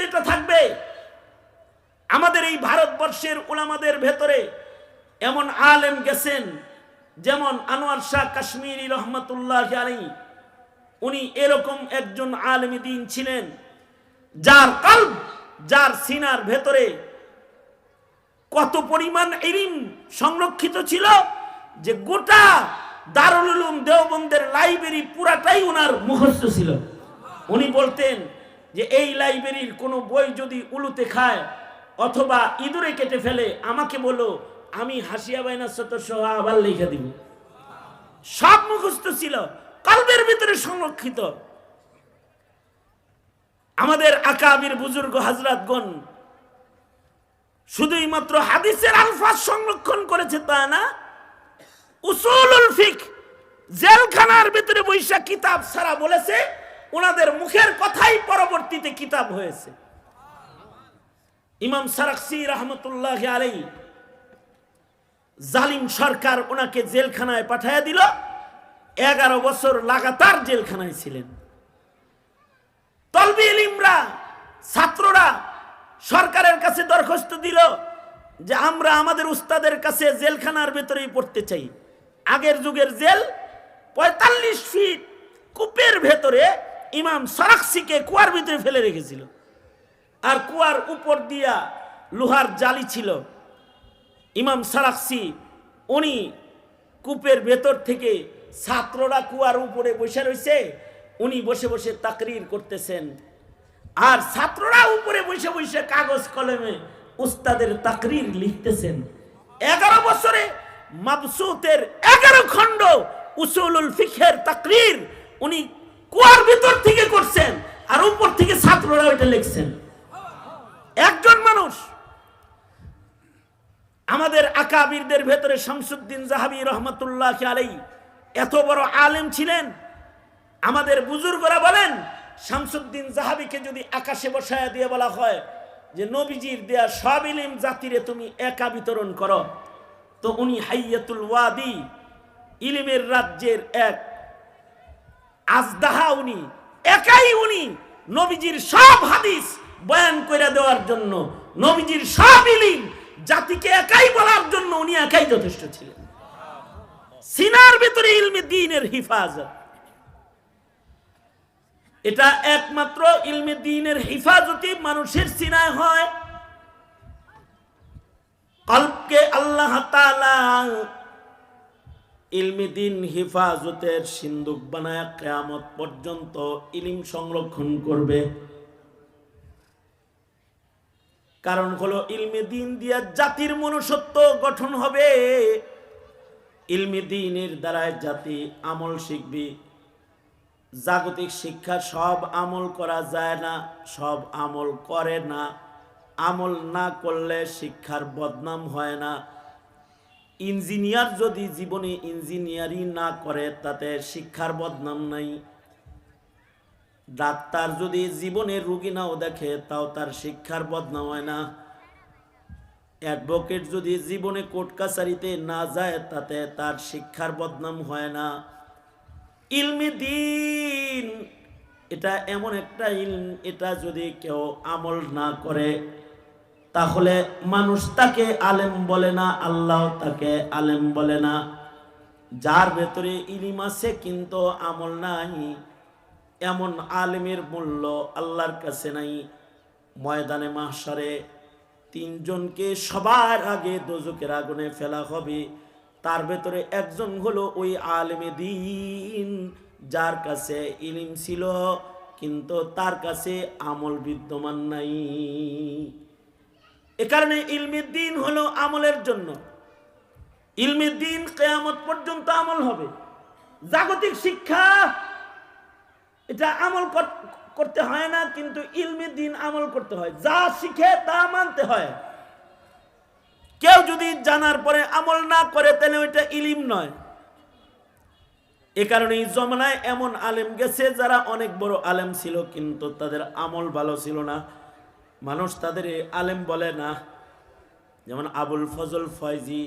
যেটা থাকবে, আমাদের এই ভারতবর্ষের উলামাদের ভেতরে এমন আলেম গেছেন, যেমন আনোয়ার শাহ কাশ্মীরি রহমতুল্লাহ আলাইহি, উনি এরকম একজন আলেম দ্বীন ছিলেন, যার কলব, যার সিনার ভেতরে কত পরিমাণ ইলম সংরক্ষিত ছিল যে গোটা দারুল উলুম দেওবন্দের লাইব্রেরি পুরাটাই ওনার মুখস্থ ছিল। উনি বলতেন যে এই লাইব্রেরির কোনো বই যদি উলুতে খায় অথবা ইঁদুরে কেটে ফেলে, আমাকে বলো, আমি হাসিয়া বাইনা সহ আবার লিখে দিব। সব মুখস্থ ছিল, কলবের ভিতরে সংরক্ষিত। আমাদের আকাবির বুজুর্গ হাজরাতগণ শুধুই মাত্র হাদিসের আলফাজ সংরক্ষণ করেছে তা না, উসুলুল ফিক জেলখানার ভিতরে বৈশা কিতাব সারা বলেছে, ওনাদের মুখের কথাই পরবর্তীতে কিতাব হয়েছে। ইমাম সারাকসি রহমতুল্লাহ আলাইহি, জালিম সরকার ওনাকে জেলখানায় পাঠাইয়া দিল, 11 বছর লাগাতার জেলখানায় ছিলেন। তলবি ইলমরা, ছাত্ররা সরকারের কাছে দরখাস্ত দিল যে আমরা আমাদের উস্তাদের কাছে জেলখানার ভেতরেই পড়তে চাই। আগের যুগের জেল 45 ফিট কূপের ভেতরে ইমাম সারাকসিকে কুয়ার ভিতরে ফেলে রেখেছিল, আর কুয়ার উপর দিয়া লোহার জালি ছিল। ইমাম সারাকসি উনি কূপের ভেতর থেকে, ছাত্ররা কুয়ার উপরে বসে রয়েছে, উনি বসে বসে তাকরীর করতেছেন, আর ছাত্ররা উপরে বসে বসে কাগজ কলমে উস্তাদের তাকরীর লিখতেছেন। 11 বছরে মাবসুতের 11 খণ্ড উসুলুল ফিকহের তাকরীর উনি কুয়ার ভিতর থেকে করছেন, আর উপর থেকে ছাত্ররা ওইটা লিখছেন। একজন মানুষ। আমাদের আকাবিরদের ভেতরে শামসুদ্দিন জাহাবি রহমতুল্লাহ আলাইহি এত বড় আলেম ছিলেন। আমাদের বুজুর্গরা বলেন, শামসুদ্দিন জাহাবিকে যদি আকাশে বসায়া দিয়ে বলা হয় যে নবীজির দেয়া সব ইলম জাতিরে তুমি একা বিতরণ করো, তো উনি হাইয়াতুল ওয়াদি, ইলমের রাজ্যের এক আজদাহা, উনি একাই, উনি নবীজির সব হাদিস বয়ান করে দেওয়ার জন্য, নবীজির সব ইলম জাতিকে একাই বলার জন্য উনি একাই যথেষ্ট ছিলেন। সিনার ভিতরে ইলমে দ্বীনের হিফাজত, এটা একমাত্র ইলমে দ্বীনের হিফাজতে মানুষের সিনায় হয়। কলবকে আল্লাহ তাআলা ইলমে দ্বীন হিফাজতের সিন্দুক বানায় কিয়ামত পর্যন্ত ইলম সংরক্ষণ করবে। কারণ হলো ইলমে দ্বীন দিয়া জাতির মনুষ্যত্ব গঠন হবে। ইলমে দ্বীনের দ্বারা জাতি আমল শিখবে। জাগতিক শিক্ষা সব আমল করা যায় না, সব আমল করে না। আমল না করলে শিক্ষার বদনাম হয় না। ইঞ্জিনিয়ার যদি জীবনে ইঞ্জিনিয়ারিং না করে তাতে শিক্ষার বদনাম নাই। ডাক্তার যদি জীবনে রোগী নাও দেখে তাও তার শিক্ষার বদনাম হয় না। অ্যাডভোকেট যদি জীবনে কোর্ট কাছারিতে না যায় তাতে তার শিক্ষার বদনাম হয় না। ইলমে দ্বীন এটা এমন একটা ইলম, এটা যদি কেউ আমল না করে তাহলে মানুষ তাকে আলেম বলে না, আল্লাহ তাকে আলেম বলে না। যার ভেতরে ইলম আছে কিন্তু আমল নাই, এমন আলেমের মূল্য আল্লাহর কাছে নাই। ময়দানে মাহশারে 3 জনকে সবার আগে দোজখের আগুনে ফেলা হবে। তার ভেতরে একজন হলো ওই আলেমে দ্বীন যার কাছে ইলম ছিল কিন্তু তার কাছে আমল বিদ্যমান নাই। এ কারণে ইলমে দ্বীন হলো আমলের জন্য। ইলমে দ্বীন কিয়ামত পর্যন্ত আমল হবে। জাগতিক শিক্ষা এটা আমল করতে হয় না, কিন্তু ইলমে দ্বীন আমল করতে হয়। যা শিখে তা মানতে হয়। কেউ যদি জানার পরে আমল না করে তাহলে ওইটা ইলম নয়। এ কারণে এই জমানায় এমন আলেম গেছে যারা অনেক বড় আলেম ছিল কিন্তু তাদের আমল ভালো ছিল না, মানুষ তাদের আলেম বলে না। যেমন আবুল ফজল ফয়জি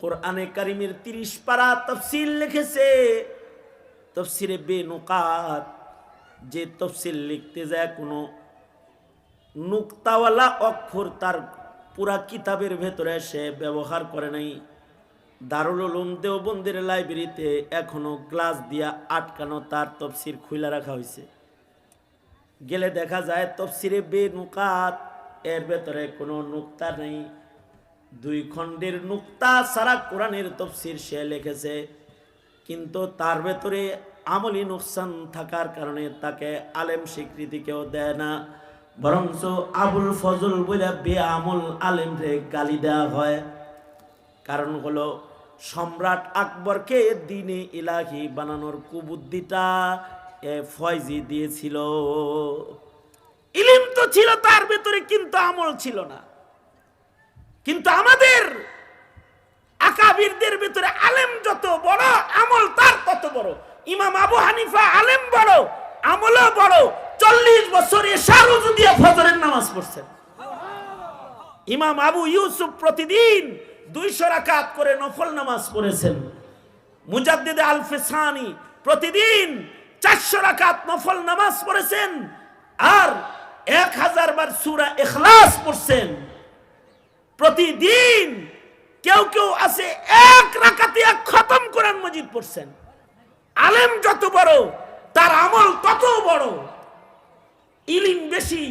কোরআনে কারিমের 30 পারা তাফসীর লিখেছে, তাফসীরে বেনুকাত। যে তাফসীর লিখতে যায় কোনো নুক্তাওয়ালা অক্ষর তার পুরা কিতাবের ভেতরে সে ব্যবহার করে নাই। দারুল উলুম দেওবন্দের লাইব্রেরিতে এখনো গ্লাস দিয়া আটকানো তার তফসির খুলে রাখা হয়েছে। গেলে দেখা যায় তফসিরে বেনুকাত, এর ভেতরে কোনো নুক্তা নেই। 2 খণ্ডের নুক্তা সারা কোরআনের তফসির সে লিখেছে, কিন্তু তার ভেতরে আমলি নুকসান থাকার কারণে তাকে আলেম স্বীকৃতি কেউ দেয় না, বরঞ্চ আবুল ফজল বলে বেআমল আলেম রে গালি দেওয়া হয়। কারণ হলো সম্রাট আকবরকে দ্বীনে ইলাহি বানানোর কুবুদ্ধিটা ফয়জি দিয়েছিল। ইলম তো ছিল তার ভেতরে, কিন্তু আমল ছিল না। কিন্তু আমাদের আকাবিরদের ভিতরে আলেম যত বড়, আমল তার তত বড়। ইমাম আবু হানিফা আলেম বড়, আমলও বড়। 40 বছর এশা রুজু দিয়ে ফজরের নামাজ পড়ছেন। ইমাম আবু ইউসুফ প্রতিদিন 200 রাকাত করে নফল নামাজ পড়েছেন। মুজাদ্দিদ আল ফিসানি প্রতিদিন 400 রাকাত নফল নামাজ পড়েছেন, আর 1000 বার সূরা ইখলাস পড়ছেন প্রতিদিন। কেউ কেউ আছে 1 রাকাতে 1 খতম কোরআন মাজিদ পড়ছেন। আলেম যত বড় তার আমল তত বড়। ইলম বেশি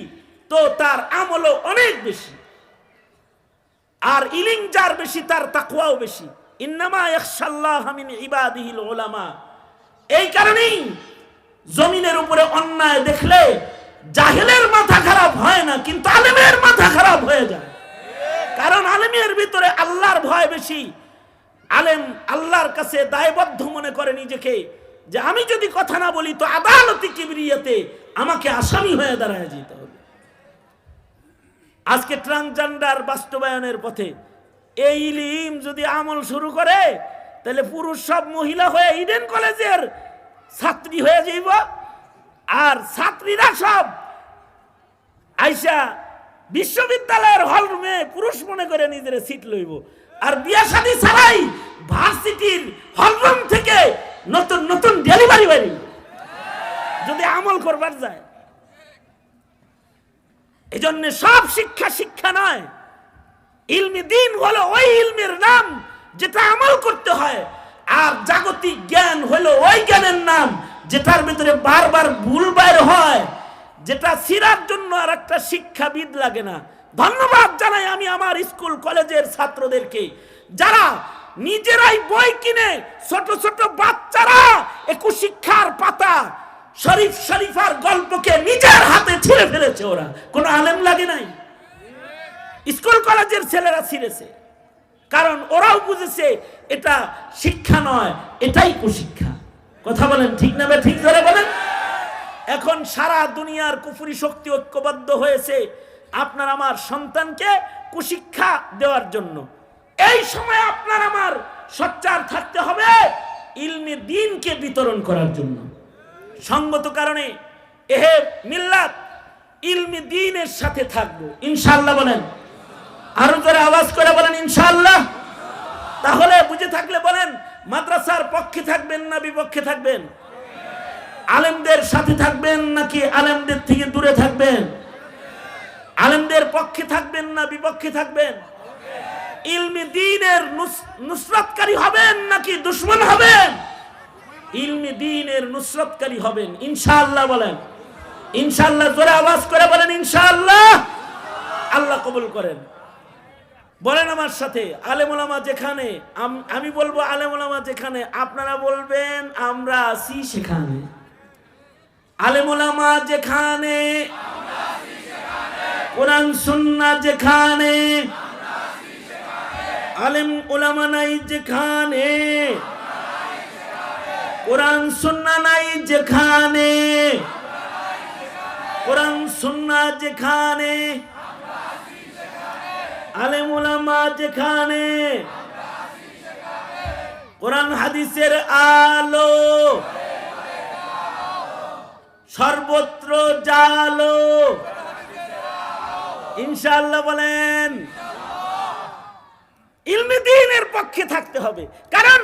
তো তার আমলও অনেক বেশি। আর ইলম যার বেশি তার তাকওয়াও বেশি। ইন্নামা ইয়াখশাল্লাহ মিন ইবাদিহিল উলামা। এই কারণেই জমিনের উপরে অন্যায় দেখলে জাহেলের মাথা খারাপ হয় না, কিন্তু আলেমের মাথা খারাপ হয়ে যায়। কারণ আলেমের ভিতরে আল্লাহর ভয় বেশি। আলেম আল্লাহর কাছে দায়বদ্ধ মনে করে নিজেকে, যে আমি যদি কথা না বলি তো আদালতে কিবরিয়াতে আমাকে আসামি হয়ে দাঁড়ায় যেতে হবে। আজকে ট্রান্সজেন্ডার বাস্তবায়নের পথে এই ইলম যদি আমল শুরু করে, তাহলে পুরুষ সব মহিলা হয়ে ইডেন কলেজের ছাত্রী হয়ে যাইব, আর ছাত্রীরা সব আইসা বিশ্ববিদ্যালয়ের হল রুমে পুরুষ মনে করে নিজের সিট লইব। আর বিয়া শাদী ছাড়াই ভার্সিটির হলরুম থেকে নতুন নতুন ডেলিভারি বাড়ি যদি আমল করবার যায়। এই জন্য সব শিক্ষা শিক্ষা নয়। ইলমি দিন হলো ওই ইলমের নাম যেটা আমল করতে হয়, আর জাগতিক জ্ঞান হলো ওই জ্ঞানের নাম যেটার ভিতরে বারবার ভুল বাইর হয়, যেটা সিরার জন্য আর একটা শিক্ষাবিদ লাগে না। ধন্যবাদ জানাই আমি আমার স্কুল কলেজের ছাত্রদেরকে, যারা নিজেরাই বই কিনে ছোট ছোট বাচ্চারা 21 শিক্ষার পাতা শরীফ শরীফার গল্পকে নিজের হাতে ছিঁড়ে ফেলেছে। ওরা কোনো আলেম লাগে নাই, স্কুল কলেজের ছেলেরা ছিঁড়েছে। কারণ ওরাও বুঝেছে এটা শিক্ষা নয়, এটাই কুশিক্ষা। কথা বলেন ঠিক না? ঠিক ধরে বলেন। এখন সারা দুনিয়ার কুফরি শক্তি ঐক্যবদ্ধ হয়েছে আপনার আমার সন্তানকে কুশিক্ষা দেওয়ার জন্য। এই সময় আপনার আমার সোচ্চার থাকতে হবে ইলমে দ্বীনকে বিতরণ করার জন্য। সঙ্গত কারণে এহে মিল্লাত ইলমে দ্বীনের সাথে থাকবো ইনশাআল্লাহ। বলেন আরো জোরে আওয়াজ করে বলেন ইনশাআল্লাহ। তাহলে বুঝে থাকলে বলেন, মাদ্রাসার পক্ষে থাকবেন না বিপক্ষে থাকবেন? আলেমদের সাথে থাকবেন নাকি আলেমদের থেকে দূরে থাকবেন? আলেমদের পক্ষে থাকবেন না বিপক্ষে থাকবেন? ইলমে দ্বীনের নুসরাতকারী হবেন নাকি দুশমন হবেন? ইলমে দ্বীনের নুসরাতকারী হবেন ইনশাআল্লাহ। বলেন ইনশাআল্লাহ। জোরে আওয়াজ করে বলেন ইনশাআল্লাহ। আল্লাহ কবুল করেন। বলেন আমার সাথে, আলেম ওলামা যেখানে, আমি বলবো আলেম ওলামা যেখানে, আপনারা বলবেন আমরা আছি সেখানে। আলেম ওলামা যেখানে, কোরআন সুন্নাহ যেখানে, আলেম ওলামা নাই যেখানে, কোরআন সুন্নাহ নাই যেখানে, কোরআন সুন্নাহ যেখানে, আলেম ওলামা যেখানে, কোরআন হাদিসের আলো সর্বত্র জালো ইনশাআল্লাহ। বলেন ইলমে দ্বীনের পক্ষে থাকতে হবে। কারণ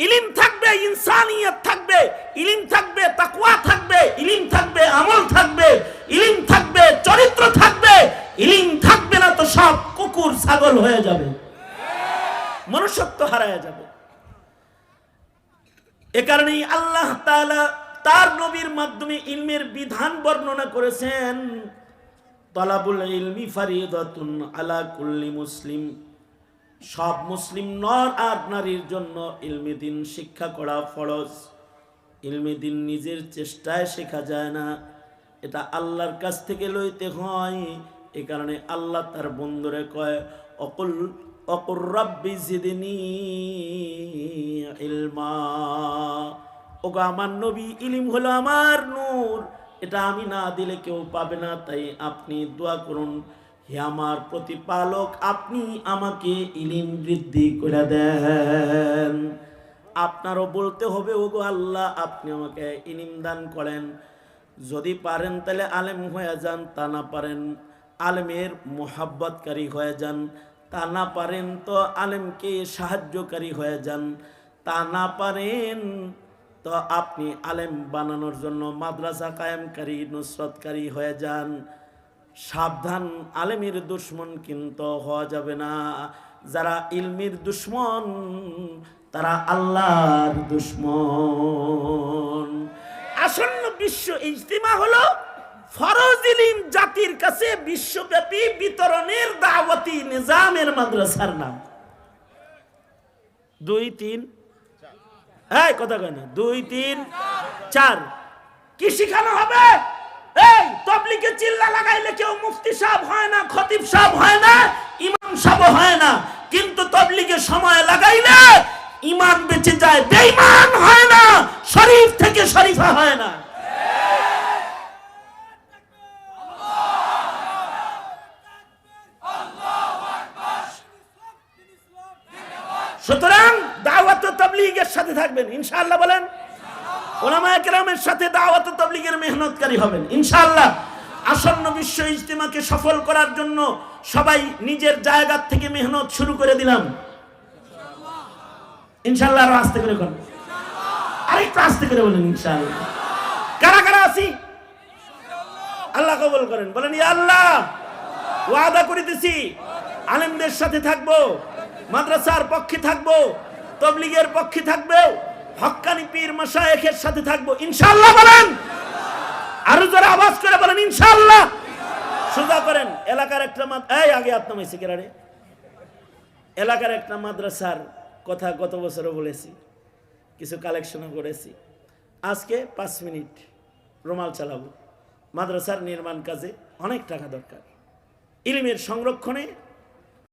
ইলম থাকবে ইনসানিয়ত থাকবে, ইলম থাকবে তাকওয়া থাকবে, ইলম থাকবে আমল থাকবে, ইলম থাকবে চরিত্র থাকবে, ছাগল হয়ে যাবে, মনুষ্যত্ব হারায় যাবে। এ কারণেই আল্লাহ তাআলা তার নবীর মাধ্যমে ইলমের বিধান বর্ণনা করেছেন, তালাবুল ইলমি ফারিদাতুন আলা কুল্লি মুসলিম, সব মুসলিম নর আর নারীর জন্য ইলমে দিন শিক্ষা করা ফরজ। ইলমে দিন নিজের চেষ্টায় শেখা যায় না, এটা আল্লাহর কাছ থেকে লইতে হয়। এ কারণে আল্লাহ তার বন্ধুরে কয়, অকুল রাব্বি জিদনি ইলমা, ওগো আমার নবী, ইলম হলো আমার নূর, এটা আমি না দিলে কেউ পাবে না। তাই আপনি দোয়া করুন, হে আমার প্রতিপালক, আপনি আমাকে ইলম বৃদ্ধি করে দেন। আপনারও বলতে হবে, ওগো আল্লাহ, আপনি আমাকে ইলম দান করেন। যদি পারেন তাহলে আলেম হয়ে যান, তা না পারেন আলেমের মোহাব্বতকারী হয়ে যান, তা না পারেন তো আলেমকে সাহায্যকারী হয়ে যান, তা না পারেন তো আপনি আলেম বানানোর জন্য মাদ্রাসা কায়েমকারী, নুসরতকারী হয়ে যান। সাবধান, আলেমের দুশ্মন কিন্তু হওয়া যাবে না। যারা ইলমের দুশ্মন তারা আল্লাহর দুশ্মন। আসন্ন বিশ্ব ইজতিমা হলো ফরজ ইলম জাতির কাছে বিশ্বব্যাপী বিতরণের দাওয়াতি নিজামের মাদ্রাসার নাম। 2 3 এই কথা কয় না, 2 3 4 কি শিখানো হবে? এই তাবলীগে চিল্লা লাগাইলে কেউ মুফতি সাহেব হয় না, খতিব সাহেব হয় না, ইমাম সাহেব হয় না, কিন্তু তাবলীগে সময় লাগাইলে ইমান বেঁচে যায়, বেঈমান হয় না, শরীফ থেকে শরীফা হয় না। সুতরাং দাওয়াত ও তাবলীগের সাথে থাকবেন ইনশাআল্লাহ, বলেন। উলামায়ে কেরামের সাথে দাওয়াত ও তাবলীগের মেহনতকারী হবেন ইনশাআল্লাহ। আসন্ন বিশ্ব ইজতিমাকে সফল করার জন্য সবাই নিজের জায়গা থেকে মেহনত শুরু করে দিলাম ইনশাআল্লাহ। আর আস্তে করে বলেন, আরেকটু আস্তে করে বলেন ইনশাআল্লাহ। কারা কারা আছি? আল্লাহ কবুল করেন, বলেন ইয়া আল্লাহ। ওয়াদা করিতেছি আলেমদের সাথে থাকবো, মাদ্রাসার পক্ষে থাকবো, তাবলীগের পক্ষে থাকবো, হক্কানি পীর মাশায়েখের সাথে থাকবো ইনশাআল্লাহ, বলেন। আরো যারা আওয়াজ করে বলেন ইনশাআল্লাহ। সুজা করেন, এলাকার একটা এই আগে আপনার কেরারে এলাকার একটা মাদ্রাসার কথা গত বছরও বলেছি, কিছু কালেকশনও করেছি। আজকে 5 মিনিট রুমাল চালাবো। মাদ্রাসার নির্মাণ কাজে অনেক টাকা দরকার, ইলমের সংরক্ষণে